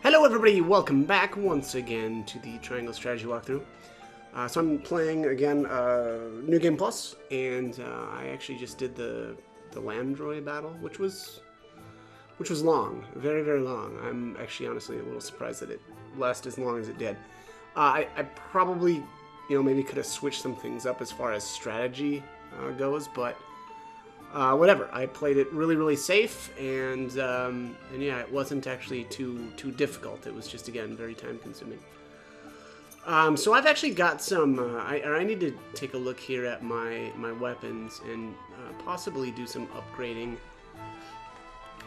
Hello everybody, welcome back once again to the Triangle Strategy Walkthrough. So I'm playing again New Game Plus, and I actually just did the Landroid battle, which was long, very, very long. I'm actually honestly a little surprised that it lasted as long as it did. I probably, maybe could have switched some things up as far as strategy goes, but whatever. I played it really, really safe, and yeah, it wasn't actually too difficult. It was just, again, very time consuming. So I've actually got some. I need to take a look here at my weapons and possibly do some upgrading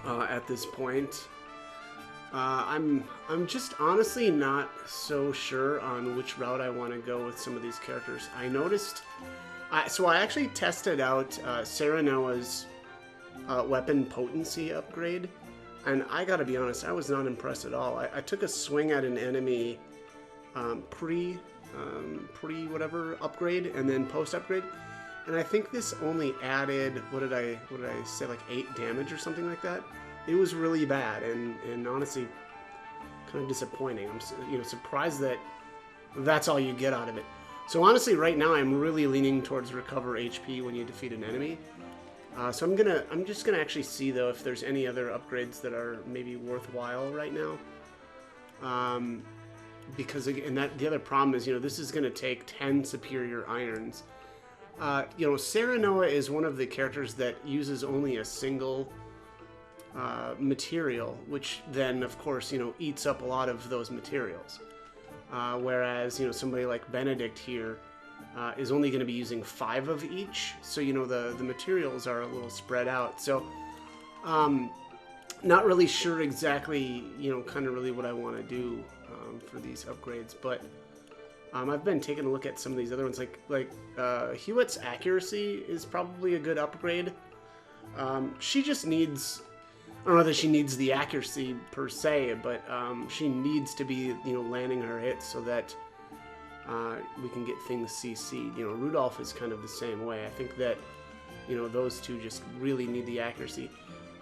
at this point. I'm just honestly not so sure on which route I want to go with some of these characters. I noticed. So I actually tested out Serenoa's weapon potency upgrade, and I gotta be honest, I was not impressed at all. I took a swing at an enemy pre whatever upgrade and then post upgrade, and I think this only added what did I say, like 8 damage or something like that. It was really bad and honestly kind of disappointing. I'm surprised that that's all you get out of it. So honestly, right now I'm really leaning towards recover HP when you defeat an enemy. So I'm just gonna actually see though if there's any other upgrades that are maybe worthwhile right now. Because again, the other problem is, this is gonna take 10 superior irons. Serenoa is one of the characters that uses only a single material, which then of course eats up a lot of those materials. Whereas, somebody like Benedict here is only going to be using 5 of each. So, the materials are a little spread out. So, not really sure exactly, kind of really what I want to do for these upgrades. But I've been taking a look at some of these other ones. Like Hewitt's accuracy is probably a good upgrade. She just needs... I don't know that she needs the accuracy per se, but she needs to be, landing her hits so that we can get things CC'd. Rudolph is kind of the same way. I think that, those two just really need the accuracy.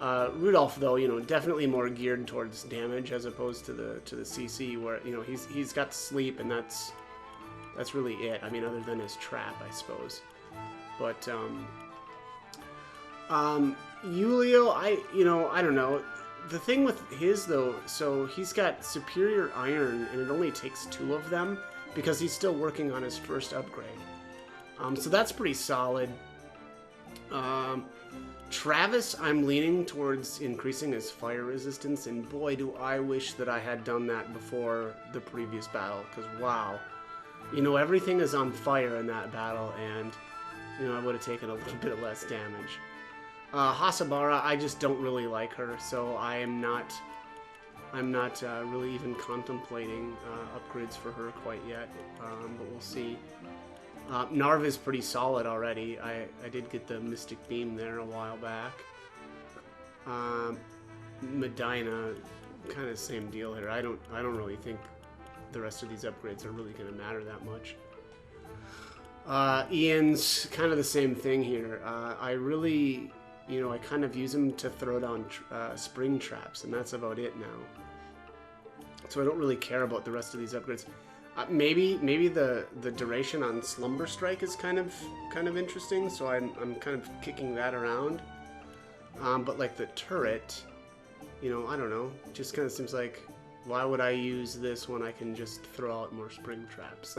Rudolph, though, definitely more geared towards damage as opposed to the CC, where he's got sleep, and that's really it. I mean, other than his trap, I suppose. But Julio, I don't know. The thing with his, though, so he's got superior iron, and it only takes 2 of them because he's still working on his first upgrade. So that's pretty solid. Travis, I'm leaning towards increasing his fire resistance, and boy, do I wish that I had done that before the previous battle, because wow. Everything is on fire in that battle, and, I would have taken a little bit less damage. Hasabara, I just don't really like her, so I'm not really even contemplating upgrades for her quite yet, but we'll see. Narv is pretty solid already. I did get the Mystic Beam there a while back. Medina, kind of same deal here. I don't really think the rest of these upgrades are really going to matter that much. Ian's kind of the same thing here. I really... I kind of use them to throw down spring traps, and that's about it now. So I don't really care about the rest of these upgrades. Maybe the duration on Slumber Strike is kind of interesting, so I'm kind of kicking that around. But like the turret, I don't know. Just kind of seems like, why would I use this when I can just throw out more spring traps?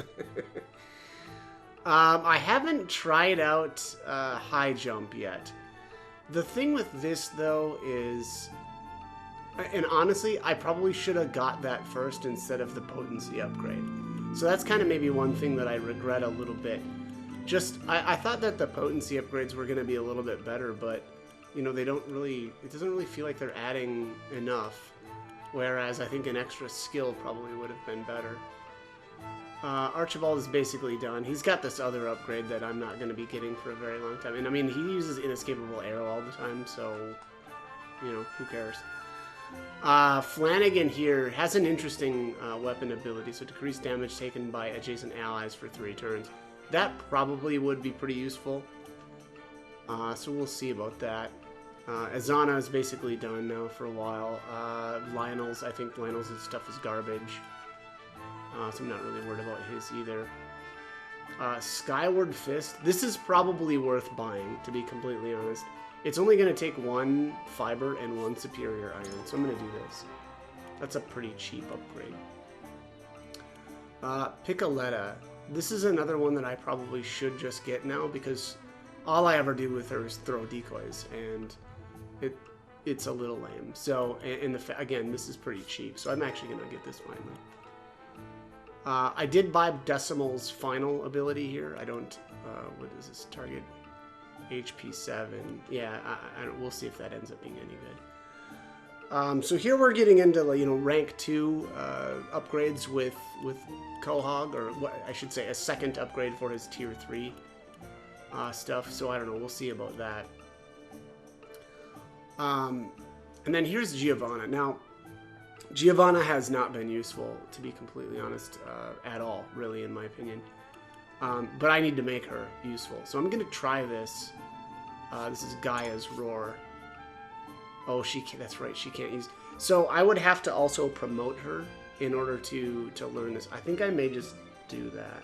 I haven't tried out high jump yet. The thing with this, though, is... And honestly, I probably should have got that first instead of the potency upgrade. So that's kind of maybe one thing that I regret a little bit. I thought that the potency upgrades were going to be a little bit better, but, they don't really... It doesn't really feel like they're adding enough. Whereas I think an extra skill probably would have been better. Archibald is basically done. He's got this other upgrade that I'm not going to be getting for a very long time. And I mean, he uses Inescapable Arrow all the time, so, who cares? Flanagan here has an interesting weapon ability, so decrease damage taken by adjacent allies for 3 turns. That probably would be pretty useful. So we'll see about that. Azana is basically done now for a while. Lionel's, I think Lionel's stuff is garbage. So I'm not really worried about his either. Skyward Fist. This is probably worth buying, to be completely honest. It's only going to take 1 fiber and 1 superior iron, so I'm going to do this. That's a pretty cheap upgrade. Piccoletta. This is another one that I probably should just get now, because all I ever do with her is throw decoys, and it's a little lame. So, again, this is pretty cheap, so I'm actually going to get this finally. I did buy Decimal's final ability here. I don't, what is this target? HP 7. Yeah, we'll see if that ends up being any good. So here we're getting into, rank 2 upgrades with Quahog, or what I should say, a second upgrade for his tier 3 stuff. So I don't know, we'll see about that. And then here's Giovanna. Now, Giovanna has not been useful, to be completely honest, at all, really, in my opinion. But I need to make her useful. So I'm going to try this. This is Gaia's Roar. Oh, that's right, she can't use... So I would have to also promote her in order to learn this. I think I may just do that.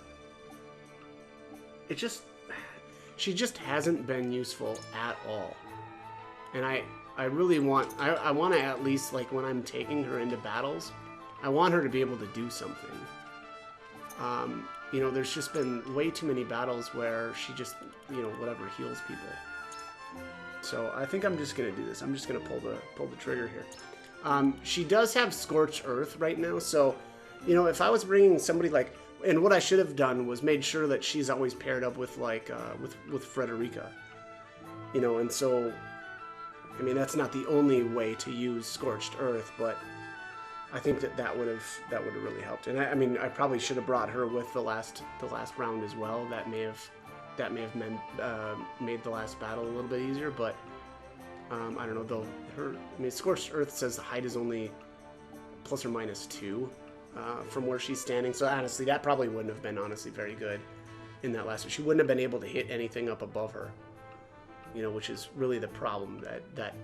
She just hasn't been useful at all. And I really want... I want to at least, when I'm taking her into battles, I want her to be able to do something. There's just been way too many battles where she just, whatever, heals people. So I think I'm just going to do this. I'm just going to pull the trigger here. She does have Scorched Earth right now, so, if I was bringing somebody and what I should have done was made sure that she's always paired up with, with Frederica. And so, I mean, that's not the only way to use Scorched Earth, but I think that would have really helped. And I mean, I probably should have brought her with the last round as well. That may have made the last battle a little bit easier, but I don't know, though. Scorched Earth says the height is only ±2 from where she's standing, so honestly, that probably wouldn't have been very good in that last one. She wouldn't have been able to hit anything up above her, which is really the problem, that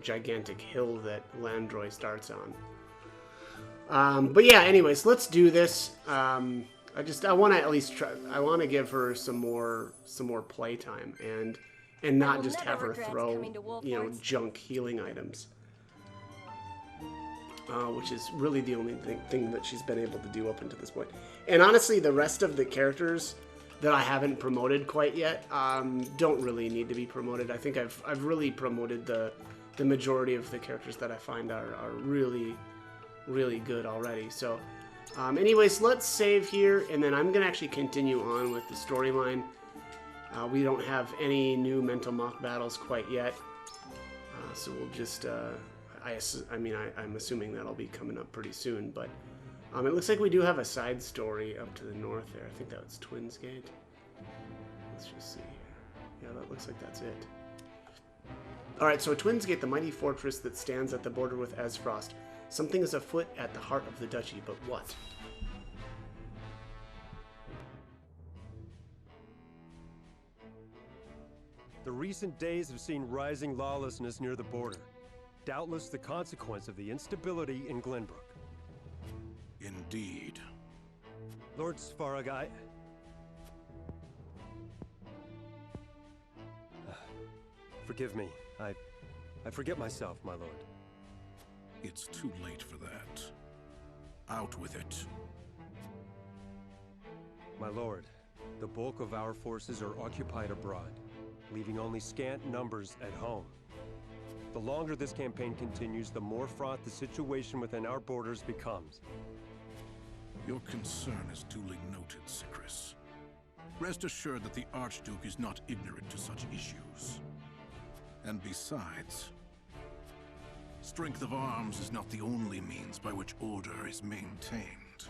gigantic hill that Landroy starts on. But yeah, anyways, let's do this. I want to at least try. I want to give her some more playtime and not just have her throw junk healing items, which is really the only thing that she's been able to do up until this point. And honestly, the rest of the characters that I haven't promoted quite yet don't really need to be promoted. I think I've really promoted the majority of the characters that I find are really good already. So anyways, let's save here, and then I'm gonna actually continue on with the storyline. We don't have any new mental mock battles quite yet, so we'll just I'm assuming that'll be coming up pretty soon, but it looks like we do have a side story up to the north there. I think that was Twins Gate. Let's just see here. Yeah, that looks like that's it. Alright, so Twins Gate, the mighty fortress that stands at the border with Esfrost. Something is afoot at the heart of the duchy, but what? The recent days have seen rising lawlessness near the border. Doubtless the consequence of the instability in Glenbrook. Indeed. Lord Svarog, forgive me. I forget myself, my lord. It's too late for that. Out with it. My lord, the bulk of our forces are occupied abroad, leaving only scant numbers at home. The longer this campaign continues, the more fraught the situation within our borders becomes. Your concern is duly noted, Sicris. Rest assured that the Archduke is not ignorant to such issues. And besides, strength of arms is not the only means by which order is maintained.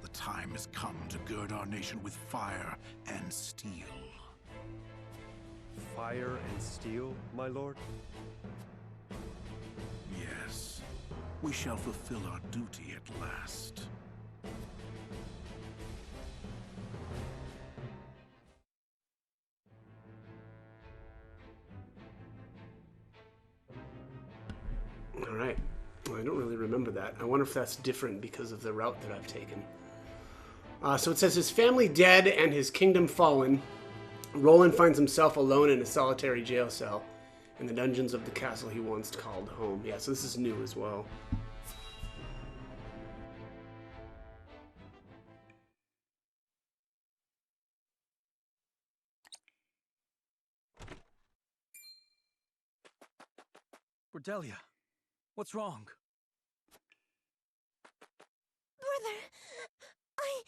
The time has come to gird our nation with fire and steel. Fire and steel, my lord? Yes, we shall fulfill our duty at last. that. I wonder if that's different because of the route that I've taken. So it says, his family dead and his kingdom fallen, Roland finds himself alone in a solitary jail cell in the dungeons of the castle he once called home. Yeah, so this is new as well. Cordelia, what's wrong? Brother, they...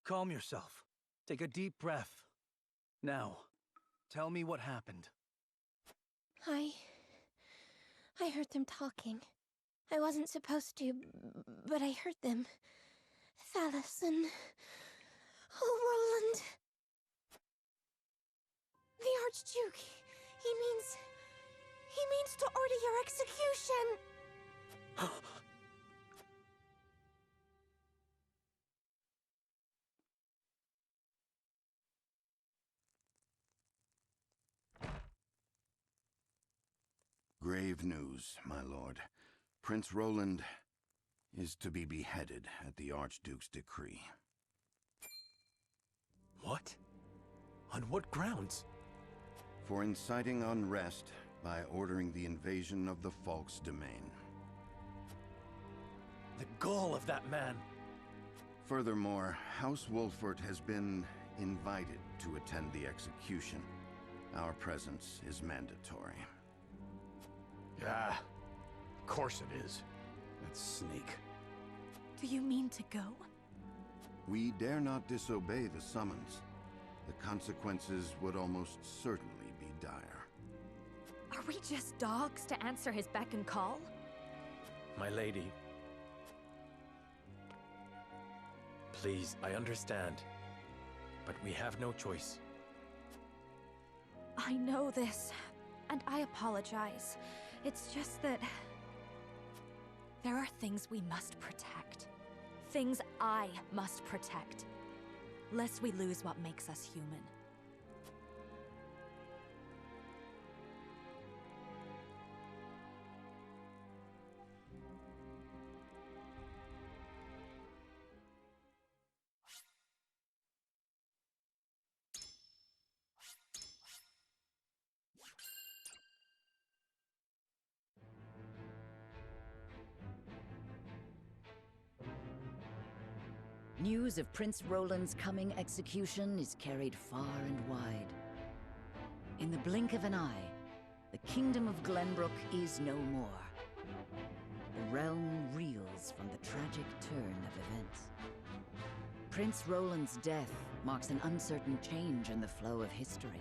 Calm yourself. Take a deep breath. Now, tell me what happened. I heard them talking. I wasn't supposed to, but I heard them. Thallus and... Oh, Roland. The Archduke, he means to order your execution. Grave news, my lord. Prince Roland is to be beheaded at the Archduke's decree. What? On what grounds? For inciting unrest by ordering the invasion of the Falk's domain. The gall of that man! Furthermore, House Wolffort has been invited to attend the execution. Our presence is mandatory. Ah, of course it is. That snake. Do you mean to go? We dare not disobey the summons. The consequences would almost certainly be dire. Are we just dogs to answer his beck and call? My lady. Please, I understand. But we have no choice. I know this, and I apologize. It's just that... there are things we must protect. Things I must protect. Lest we lose what makes us human. News of Prince Roland's coming execution is carried far and wide. In the blink of an eye, the kingdom of Glenbrook is no more. The realm reels from the tragic turn of events. Prince Roland's death marks an uncertain change in the flow of history.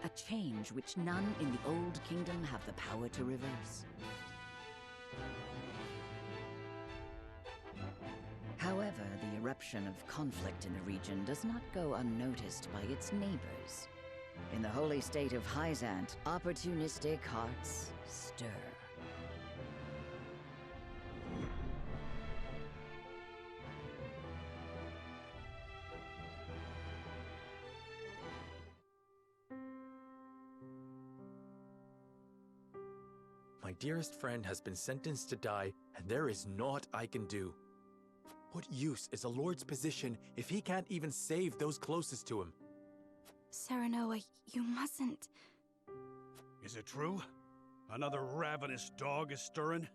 A change which none in the Old Kingdom have the power to reverse. However, the eruption of conflict in the region does not go unnoticed by its neighbors. In the holy state of Hyzant, opportunistic hearts stir. My dearest friend has been sentenced to die, and there is naught I can do. What use is a lord's position if he can't even save those closest to him? Serenoa, you mustn't... Is it true? Another ravenous dog is stirring?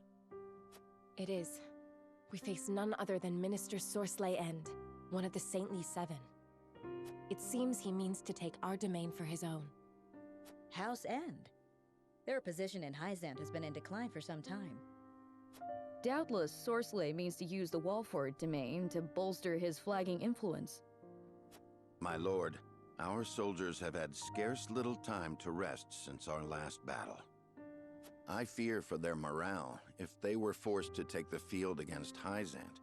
It is. We face none other than Minister Sorsley End, one of the Saintly Seven. It seems he means to take our domain for his own. House End? Their position in Hyzant has been in decline for some time. Doubtless, Sorsley means to use the Wolffort domain to bolster his flagging influence. My lord, our soldiers have had scarce little time to rest since our last battle. I fear for their morale if they were forced to take the field against Hyzant.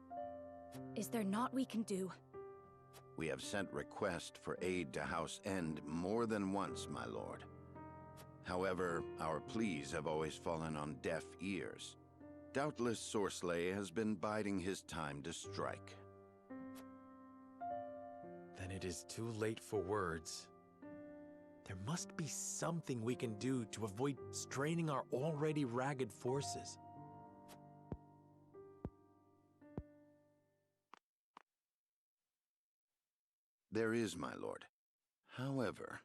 Is there naught we can do? We have sent request for aid to House End more than once, my lord. However, our pleas have always fallen on deaf ears. Doubtless Sorsley has been biding his time to strike. Then it is too late for words. There must be something we can do to avoid straining our already ragged forces. There is, my lord. However...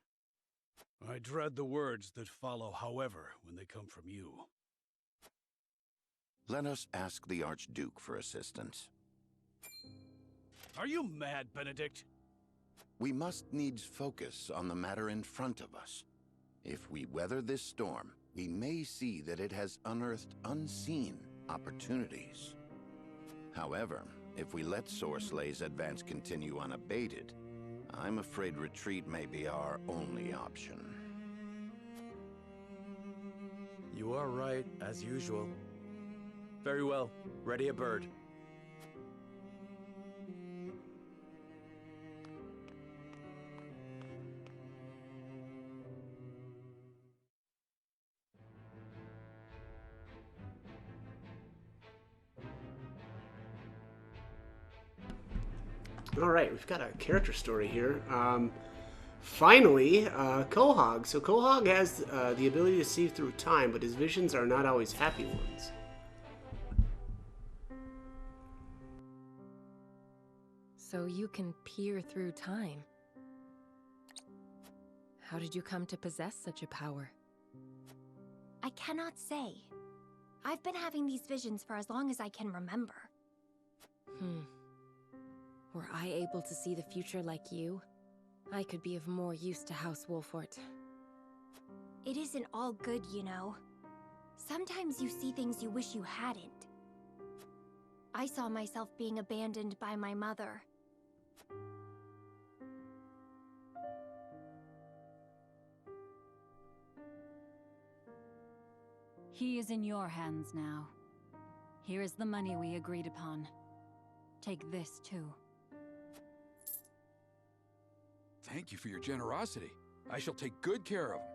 I dread the words that follow however when they come from you. Let us ask the Archduke for assistance. Are you mad, Benedict? We must needs focus on the matter in front of us. If we weather this storm, we may see that it has unearthed unseen opportunities. However, if we let Sorslay's advance continue unabated, I'm afraid retreat may be our only option. You are right, as usual. Very well. Ready a bird. All right, we've got a character story here. Finally, Quahog. So Quahog has the ability to see through time, but his visions are not always happy ones. So you can peer through time. How did you come to possess such a power? I cannot say. I've been having these visions for as long as I can remember. Were I able to see the future like you, I could be of more use to House Wolfort. It isn't all good, you know. Sometimes you see things you wish you hadn't. I saw myself being abandoned by my mother. He is in your hands now. Here is the money we agreed upon. Take this, too. Thank you for your generosity. I shall take good care of him.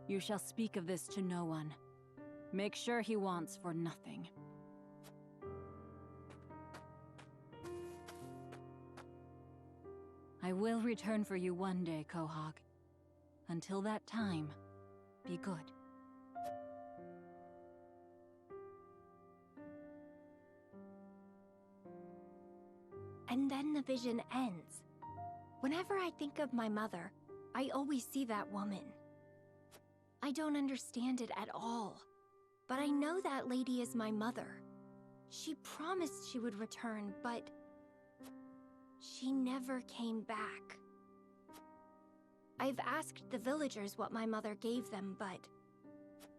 You shall speak of this to no one. Make sure he wants for nothing. I will return for you one day, Quahog. Until that time, be good. And then the vision ends. Whenever I think of my mother, I always see that woman. I don't understand it at all, but I know that lady is my mother. She promised she would return, but she never came back. I've asked the villagers what my mother gave them, but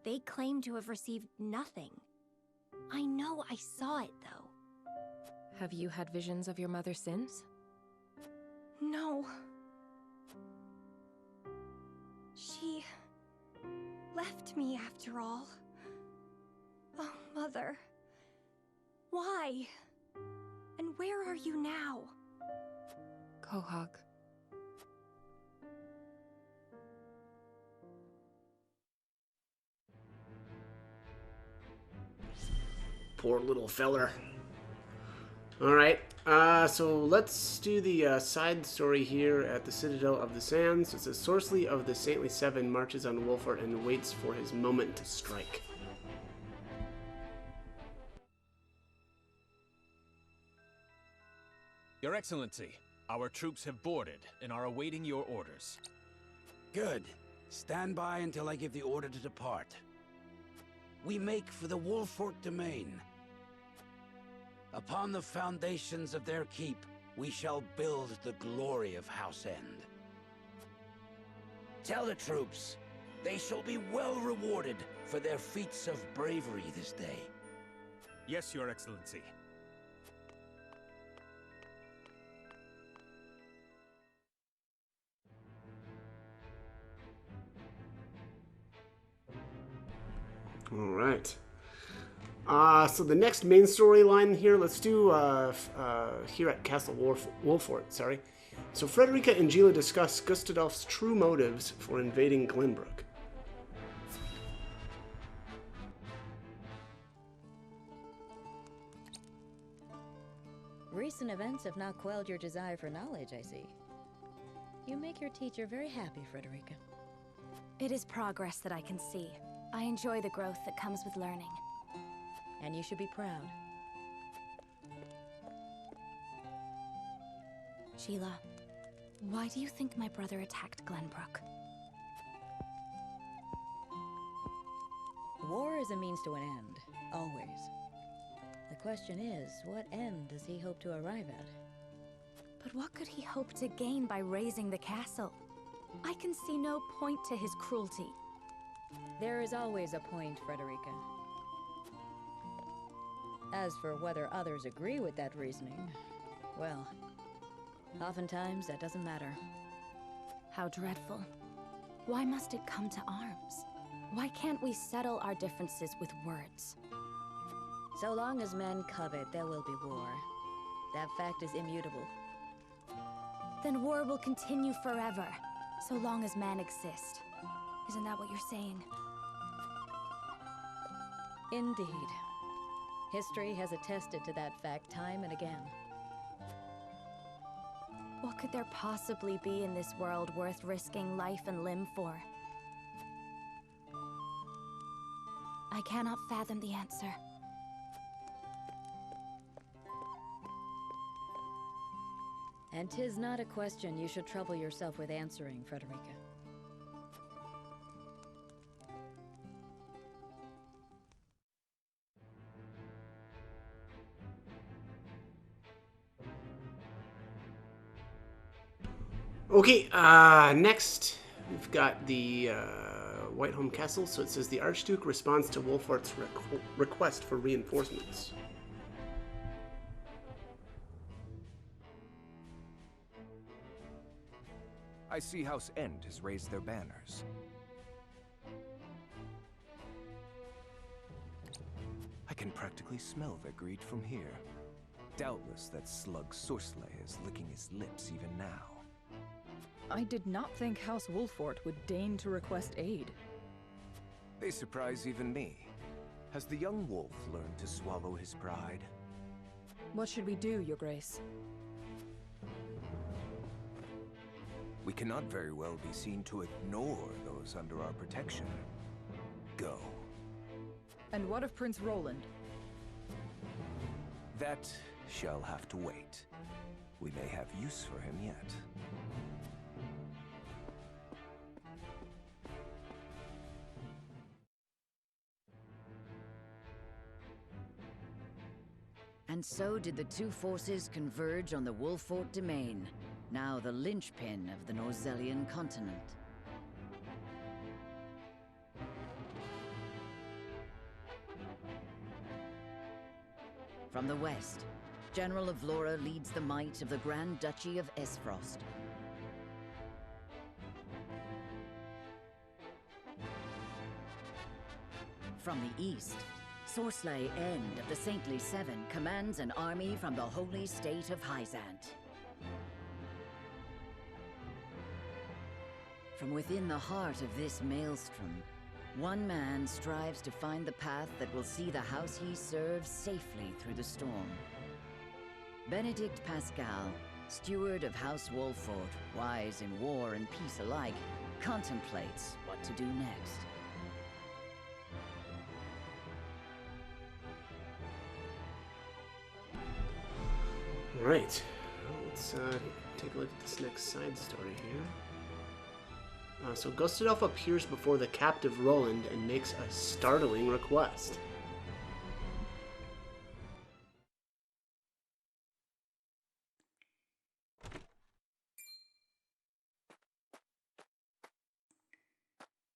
they claim to have received nothing. I know I saw it, though. Have you had visions of your mother since? No. She left me after all. Oh, Mother. Why? And where are you now? Quahog. Poor little feller. Alright, so let's do the side story here at the Citadel of the Sands. It says, Sorsley of the Saintly Seven marches on Wolfort and waits for his moment to strike. Your Excellency, our troops have boarded and are awaiting your orders. Good. Stand by until I give the order to depart. We make for the Wolfort domain. Upon the foundations of their keep, we shall build the glory of House End. Tell the troops, they shall be well rewarded for their feats of bravery this day. Yes, Your Excellency. All right. So the next main storyline here, let's do here at Castle Wolfort, sorry. So Frederica and Gila discuss Gustadolf's true motives for invading Glenbrook. Recent events have not quelled your desire for knowledge, I see. You make your teacher very happy, Frederica. It is progress that I can see. I enjoy the growth that comes with learning. And you should be proud. Sheila, why do you think my brother attacked Glenbrook? War is a means to an end, always. The question is, what end does he hope to arrive at? But what could he hope to gain by razing the castle? I can see no point to his cruelty. There is always a point, Frederica. As for whether others agree with that reasoning, well, oftentimes that doesn't matter. How dreadful. Why must it come to arms? Why can't we settle our differences with words? So long as men covet, there will be war. That fact is immutable. Then war will continue forever, so long as men exist. Isn't that what you're saying? Indeed. History has attested to that fact time and again. What could there possibly be in this world worth risking life and limb for? I cannot fathom the answer. And 'tis not a question you should trouble yourself with answering, Frederica. Okay, next we've got the Whiteholm Castle. So it says the Archduke responds to Wolfort's request for reinforcements. I see House End has raised their banners. I can practically smell their greed from here. Doubtless that slug Sorsley is licking his lips even now. I did not think House Wolfort would deign to request aid. They surprise even me. Has the young wolf learned to swallow his pride? What should we do, Your Grace? We cannot very well be seen to ignore those under our protection. Go. And what of Prince Roland? That shall have to wait. We may have use for him yet. And so did the two forces converge on the Wolfort domain, now the linchpin of the Norzellian continent. From the west, General of Vlora leads the might of the Grand Duchy of Esfrost. From the east, Sorsley End of the Saintly Seven commands an army from the holy state of Hyzant. From within the heart of this maelstrom, one man strives to find the path that will see the house he serves safely through the storm. Benedict Pascal, steward of House Wolfort, wise in war and peace alike, contemplates what to do next. All right, let's take a look at this next side story here. So Gustadelf appears before the captive Roland and makes a startling request.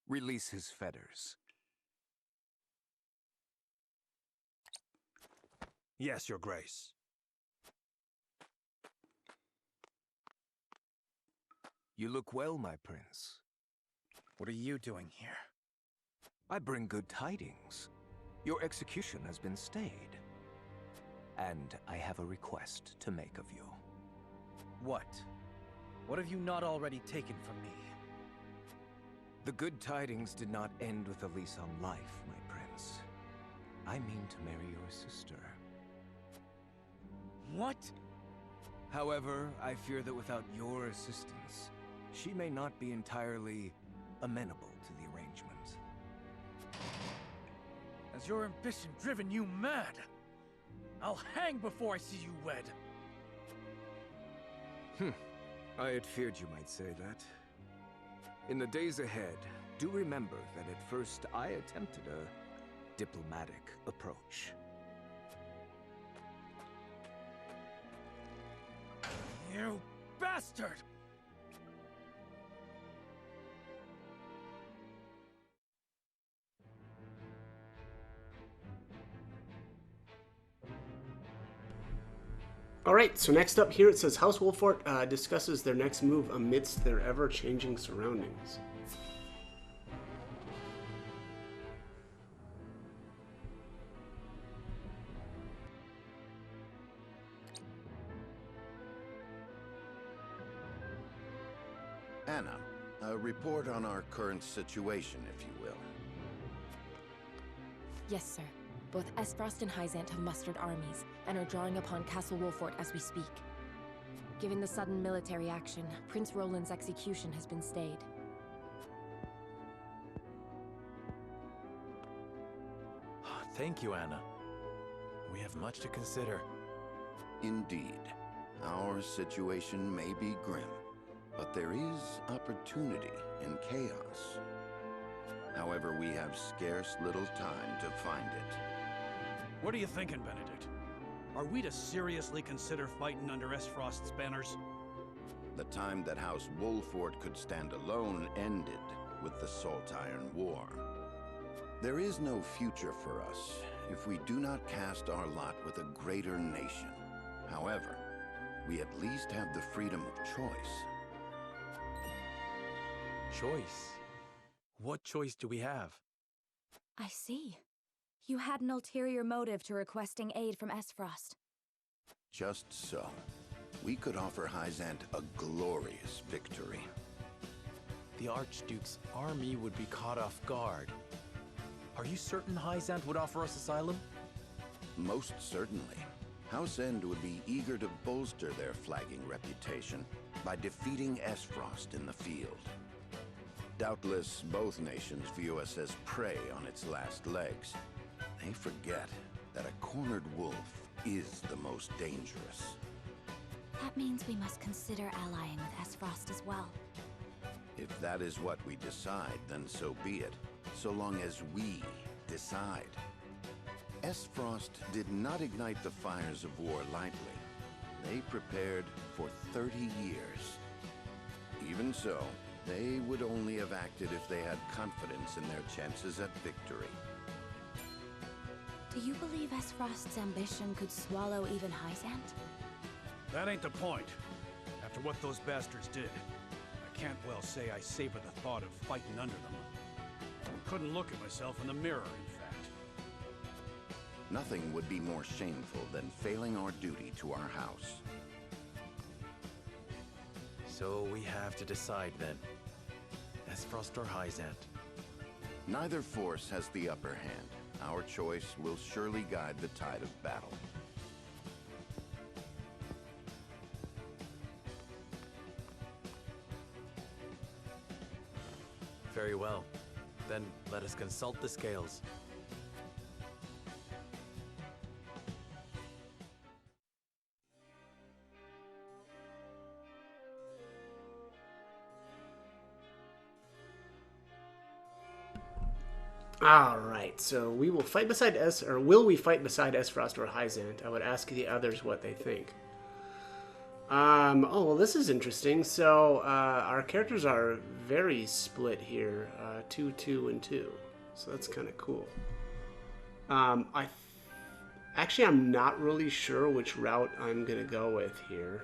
Release his fetters. Yes, Your Grace. You look well, my prince. What are you doing here? I bring good tidings. Your execution has been stayed. And I have a request to make of you. What? What have you not already taken from me? The good tidings did not end with a lease on life, my prince. I mean to marry your sister. What? However, I fear that without your assistance, she may not be entirely amenable to the arrangement. Has your ambition driven you mad? I'll hang before I see you wed. I had feared you might say that. In the days ahead, do remember that at first I attempted a diplomatic approach. You bastard! Alright, so next up here it says House Wolfort discusses their next move amidst their ever-changing surroundings. Anna, a report on our current situation, if you will. Yes, sir. Both Esfrost and Hyzant have mustered armies, and are drawing upon Castle Wolfort as we speak. Given the sudden military action, Prince Roland's execution has been stayed. Thank you, Anna. We have much to consider. Indeed. Our situation may be grim, but there is opportunity in chaos. However, we have scarce little time to find it. What are you thinking, Benedict? Are we to seriously consider fighting under Esfrost's banners? The time that House Wolfort could stand alone ended with the Salt Iron War. There is no future for us if we do not cast our lot with a greater nation. However, we at least have the freedom of choice. Choice? What choice do we have? I see. You had an ulterior motive to requesting aid from Esfrost. Just so. We could offer Hyzant a glorious victory. The Archduke's army would be caught off guard. Are you certain Hyzant would offer us asylum? Most certainly. House End would be eager to bolster their flagging reputation by defeating Esfrost in the field. Doubtless, both nations view us as prey on its last legs. They forget that a cornered wolf is the most dangerous. That means we must consider allying with Esfrost as well. If that is what we decide, then so be it, so long as we decide. Esfrost did not ignite the fires of war lightly. They prepared for 30 years. Even so, they would only have acted if they had confidence in their chances at victory. Do you believe Esfrost's ambition could swallow even Hyzant? That ain't the point. After what those bastards did, I can't well say I savor the thought of fighting under them. Couldn't look at myself in the mirror, in fact. Nothing would be more shameful than failing our duty to our house. So we have to decide then. Esfrost or Hyzant? Neither force has the upper hand. Our choice will surely guide the tide of battle. Very well. Then let us consult the scales. Alright, so we will fight beside will we fight beside Esfrost or Hyzant? I would ask the others what they think. Oh, well, this is interesting. So, our characters are very split here. 2, 2, and 2. So that's kind of cool. Actually, I'm not really sure which route I'm going to go with here.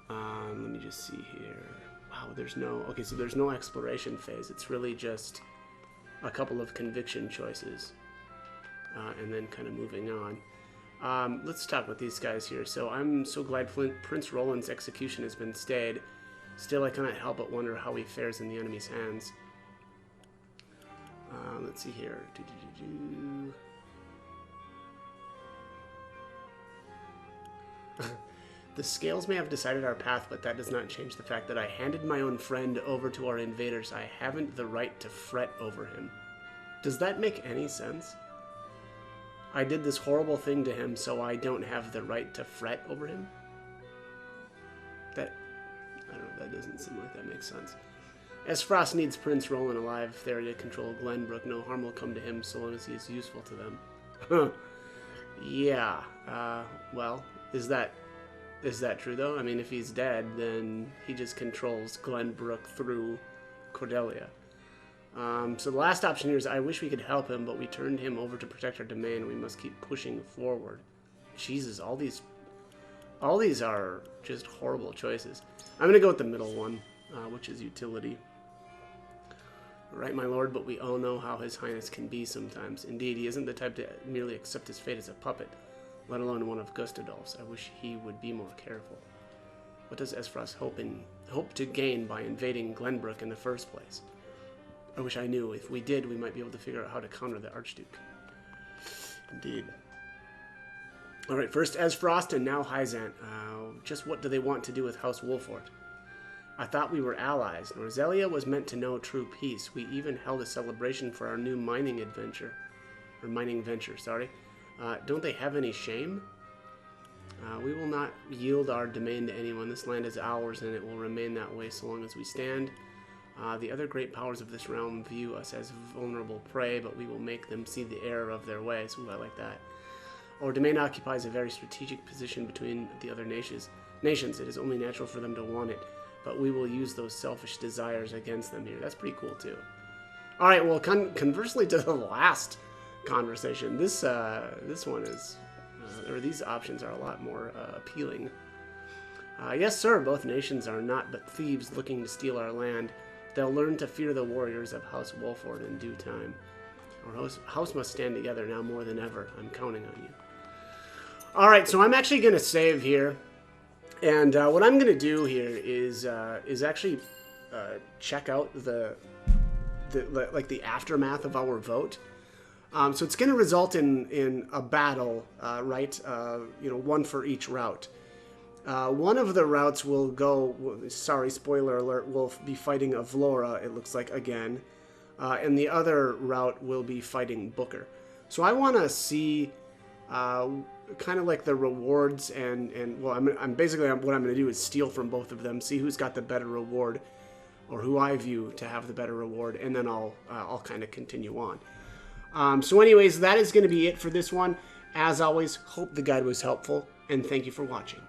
Let me just see here. Wow, there's no... Okay, so there's no exploration phase. It's really just a couple of conviction choices. And then kind of moving on. Let's talk with these guys here. So I'm so glad Prince Roland's execution has been stayed. Still, I cannot help but wonder how he fares in the enemy's hands. Let's see here. The scales may have decided our path, but that does not change the fact that I handed my own friend over to our invaders. I haven't the right to fret over him. Does that make any sense? I did this horrible thing to him, so I don't have the right to fret over him? I don't know, that doesn't seem like that makes sense. As Frost needs Prince Roland alive there to control Glenbrook, no harm will come to him so long as he is useful to them. Yeah, well, is that true though? I mean, if he's dead, then he just controls Glenbrook through Cordelia. So the last option here is I wish we could help him, but we turned him over to protect our domain. We must keep pushing forward. Jesus, all these are just horrible choices. I'm going to go with the middle one, which is utility. Right, my lord, but we all know how His Highness can be sometimes. Indeed, he isn't the type to merely accept his fate as a puppet, let alone one of Gustadolf's. I wish he would be more careful. What does Esfrost hope to gain by invading Glenbrook in the first place? I wish I knew. If we did, we might be able to figure out how to counter the Archduke. Indeed. Alright, first Esfrost and now Hyzant. Just what do they want to do with House Wolfort? I thought we were allies. Norzelia was meant to know true peace. We even held a celebration for our new mining venture. Don't they have any shame? We will not yield our domain to anyone. This land is ours, and it will remain that way so long as we stand. The other great powers of this realm view us as vulnerable prey, but we will make them see the error of their ways. Ooh, I like that. Our domain occupies a very strategic position between the other nations. It is only natural for them to want it, but we will use those selfish desires against them here. That's pretty cool, too. All right, well, conversely to the last conversation, this one is, or these options are a lot more appealing. Yes, sir, both nations are not but thieves looking to steal our land. They'll learn to fear the warriors of House Wolford in due time. Our house must stand together now more than ever. I'm counting on you. All right, so I'm actually going to save here. And what I'm going to do here is actually check out the aftermath of our vote. So it's going to result in a battle, right? One for each route. One of the routes will go, sorry, spoiler alert, will be fighting Avlora, it looks like, again. And the other route will be fighting Booker. So I want to see kind of like the rewards and well, I'm basically, what I'm going to do is steal from both of them, see who's got the better reward, or who I view to have the better reward, and then I'll kind of continue on. So anyways, that is going to be it for this one. As always, hope the guide was helpful, and thank you for watching.